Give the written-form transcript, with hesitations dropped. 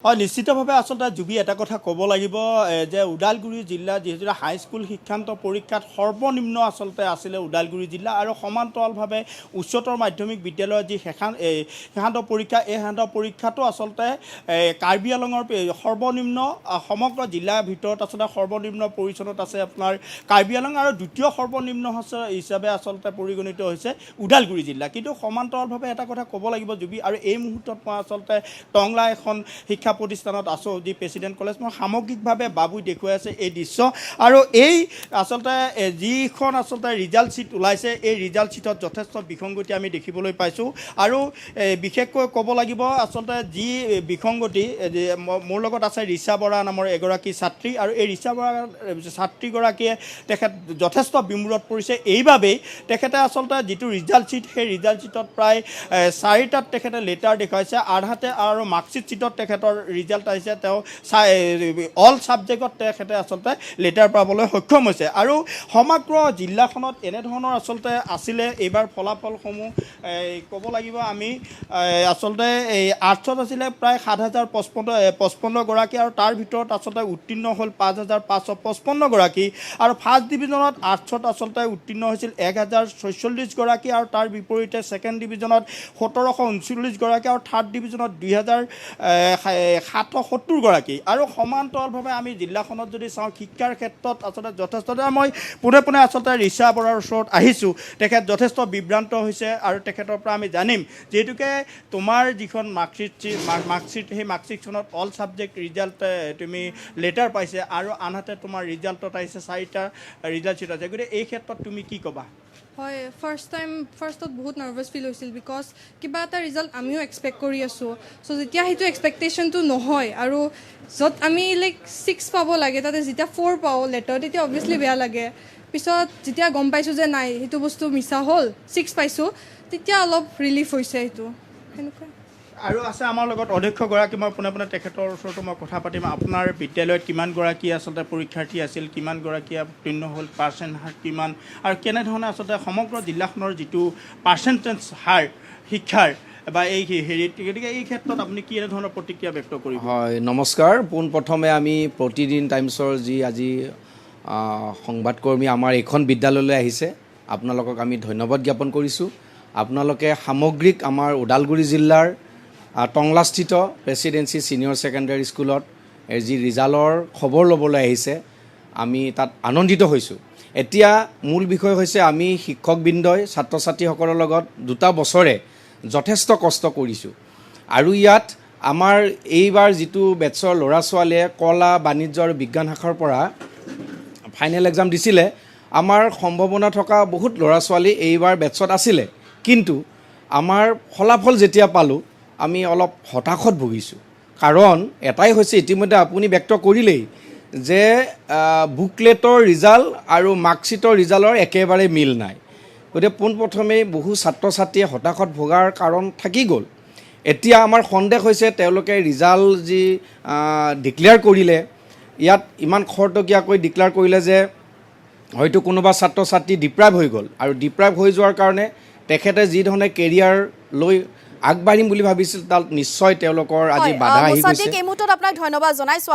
নিশ্চিতভাৱে আচলতে জুবি এটা কথা ক'ব লাগিব যে ওদালগুৰি জিলা যিহেতু হাইস্কুল শিক্ষান্ত পৰীক্ষাত সৰ্বনিম্ন আচলতে আছিলে ওদালগুৰি জিলা আৰু সমান্তৰালভাৱে উচ্চতৰ মাধ্যমিক বিদ্যালয়ৰ যি শেষান্ত পৰীক্ষা এই শেষান্ত পৰীক্ষাটো আচলতে কাৰ্বি আংলঙৰ সৰ্বনিম্ন সমগ্ৰ জিলাৰ ভিতৰত আচলতে সৰ্বনিম্ন পৰিচনত আছে আপোনাৰ কাৰ্বি আংলং আৰু দ্বিতীয় সৰ্বনিম্ন হিচাপে আচলতে পৰিগণিত হৈছে ওদালগুৰি জিলা। কিন্তু সমান্তৰালভাৱে এটা কথা ক'ব লাগিব জুবি আৰু এই মুহূৰ্তত মই আচলতে টংলা এখন শিক্ষা প্ৰতিষ্ঠানত আছোঁ যি প্ৰেচিডেণ্ট কলেজ মই সামগ্ৰিকভাৱে বাবুই দেখুৱাই আছে এই দৃশ্য আৰু এই আচলতে যিখন আচলতে ৰিজাল্ট শ্বীট ওলাইছে এই ৰিজাল্ট শ্বীটত যথেষ্ট বিসংগতি আমি দেখিবলৈ পাইছোঁ আৰু বিশেষকৈ ক'ব লাগিব আচলতে যি বিসংগতি মোৰ লগত আছে ৰিচা বৰা নামৰ এগৰাকী ছাত্ৰী আৰু এই ৰিচা বৰা ছাত্ৰীগৰাকীয়ে তেখেত যথেষ্ট বিমূৰত পৰিছে এইবাবেই তেখেতে আচলতে যিটো ৰিজাল্ট শ্বীট সেই ৰিজাল্ট শ্বীটত প্ৰায় 4টাত তেখেতে লেটাৰ দেখুৱাইছে আধাতে আৰু মাৰ্কশ্বিট শ্বীটত তেখেতৰ ৰিজাল্ট আহিছে তেওঁ অল ছাবজেক্টত তেখেতে আচলতে লেটাৰ পাবলৈ সক্ষম হৈছে আৰু সমগ্ৰ জিলাখনত এনেধৰণৰ আচলতে আছিলে এইবাৰ ফলাফলসমূহ ক'ব লাগিব আমি আচলতে এই আৰ্টছত আছিলে প্ৰায় 7,055গৰাকী আৰু তাৰ ভিতৰত আচলতে উত্তীৰ্ণ হ'ল 5,555গৰাকী আৰু ফাৰ্ষ্ট ডিভিজনত আৰ্টছত আচলতে উত্তীৰ্ণ হৈছিল 1,046গৰাকী আৰু তাৰ বিপৰীতে ছেকেণ্ড ডিভিজনত 1,739গৰাকী আৰু থাৰ্ড ডিভিজনত 2,770গৰাকী আৰু সমান্তৰালভাৱে আমি জিলাখনত যদি চাওঁ শিক্ষাৰ ক্ষেত্ৰত আচলতে যথেষ্ট মই পোনে পোনে আচলতে ৰিচা বৰাৰ ওচৰত আহিছোঁ। তেখেত যথেষ্ট বিভ্ৰান্ত হৈছে আৰু তেখেতৰ পৰা আমি জানিম যিহেতুকে তোমাৰ যিখন মাৰ্কশ্বিট সেই মাৰ্কশ্বিটখনত অল ছাবজেক্ট ৰিজাল্ট তুমি লেটাৰ পাইছে আৰু আনহাতে তোমাৰ ৰিজাল্টত আহিছে 4টা ৰিজাল্ট শ্বীট আছে গতিকে এই ক্ষেত্ৰত তুমি কি ক'বা? হয়, ফাৰ্ষ্টত বহুত নাৰ্ভাছ ফিল হৈছিল বিকজ কিবা এটা ৰিজাল্ট আমিও এক্সপেক্ট কৰি আছোঁ চ' যেতিয়া সেইটো এক্সপেক্টেশ্যনটো নহয় আৰু য'ত আমি লাইক 6 পাব লাগে তাতে যেতিয়া 4 পাওঁ লেটাৰ তেতিয়া অবভিয়াছলি বেয়া লাগে। পিছত যেতিয়া গম পাইছোঁ যে নাই সেইটো বস্তু মিছা হ'ল 6 পাইছোঁ তেতিয়া অলপ ৰিলিফ হৈছে সেইটো সেনেকুৱা। আৰু আছে আমাৰ লগত অধ্যক্ষগৰাকী মই পোনে পোনে তেখেতৰ ওচৰতো মই কথা পাতিম। আপোনাৰ বিদ্যালয়ত কিমানগৰাকী আচলতে পৰীক্ষাৰ্থী আছিল, কিমানগৰাকী উত্তীৰ্ণ হ'ল, পাৰ্চেণ্ট হাৰ কিমান আৰু কেনেধৰণে আচলতে সমগ্ৰ জিলাখনৰ যিটো পাৰ্চেণ্টেজ হাৰ শিক্ষাৰ বা এই হেৰিত গতিকে এই ক্ষেত্ৰত আপুনি কি এনেধৰণৰ প্ৰতিক্ৰিয়া ব্যক্ত কৰিব? হয়, নমস্কাৰ। পোনপ্ৰথমে আমি প্ৰতিদিন টাইমছৰ যি আজি সংবাদকৰ্মী আমাৰ এইখন বিদ্যালয়লৈ আহিছে আপোনালোকক আমি ধন্যবাদ জ্ঞাপন কৰিছোঁ। আপোনালোকে সামগ্ৰিক আমাৰ ওদালগুৰি জিলাৰ টংলাস্থিত প্ৰেচিডেঞ্চি ছিনিয়ৰ ছেকেণ্ডেৰী স্কুলত যি ৰিজাল্টৰ খবৰ ল'বলৈ আহিছে আমি তাত আনন্দিত হৈছোঁ। এতিয়া মূল বিষয় হৈছে আমি শিক্ষকবৃন্দই ছাত্ৰ ছাত্ৰীসকলৰ লগত 2টা বছৰে যথেষ্ট কষ্ট কৰিছোঁ আৰু ইয়াত আমাৰ এইবাৰ যিটো বেটছৰ ল'ৰা ছোৱালীয়ে কলা বাণিজ্য আৰু বিজ্ঞান শাখাৰ পৰা ফাইনেল এক্সাম দিছিলে আমাৰ সম্ভাৱনা থকা বহুত ল'ৰা ছোৱালী এইবাৰ বেটছত আছিলে কিন্তু আমাৰ ফলাফল যেতিয়া পালোঁ আমি অলপ হতাশত ভুগিছোঁ। কাৰণ এটাই হৈছে ইতিমধ্যে আপুনি ব্যক্ত কৰিলেই যে বুকলেটৰ ৰিজাল্ট আৰু মাৰ্কশ্বিটৰ ৰিজাল্টৰ একেবাৰে মিল নাই। গতিকে পোনপ্ৰথমেই বহু ছাত্ৰ ছাত্ৰীয়ে হতাশত ভোগাৰ কাৰণ থাকি গ'ল। এতিয়া আমাৰ সন্দেহ হৈছে তেওঁলোকে ৰিজাল্ট যি ডিক্লেয়াৰ কৰিলে ইয়াত ইমান খৰতকীয়াকৈ ডিক্লেয়াৰ কৰিলে যে হয়তো কোনোবা ছাত্ৰ ছাত্ৰী ডিপ্ৰাইভ হৈ গ'ল আৰু ডিপ্ৰাইভ হৈ যোৱাৰ কাৰণে তেখেতে যি ধৰণে কেৰিয়াৰ লৈ আগবাঢ়িম বুলি ভাবিছিল তাত নিশ্চয় তেওঁলোকৰ আজি বাধা আহি গৈছে। এই মুহূৰ্তত আপোনাক ধন্যবাদ জনাইছোঁ।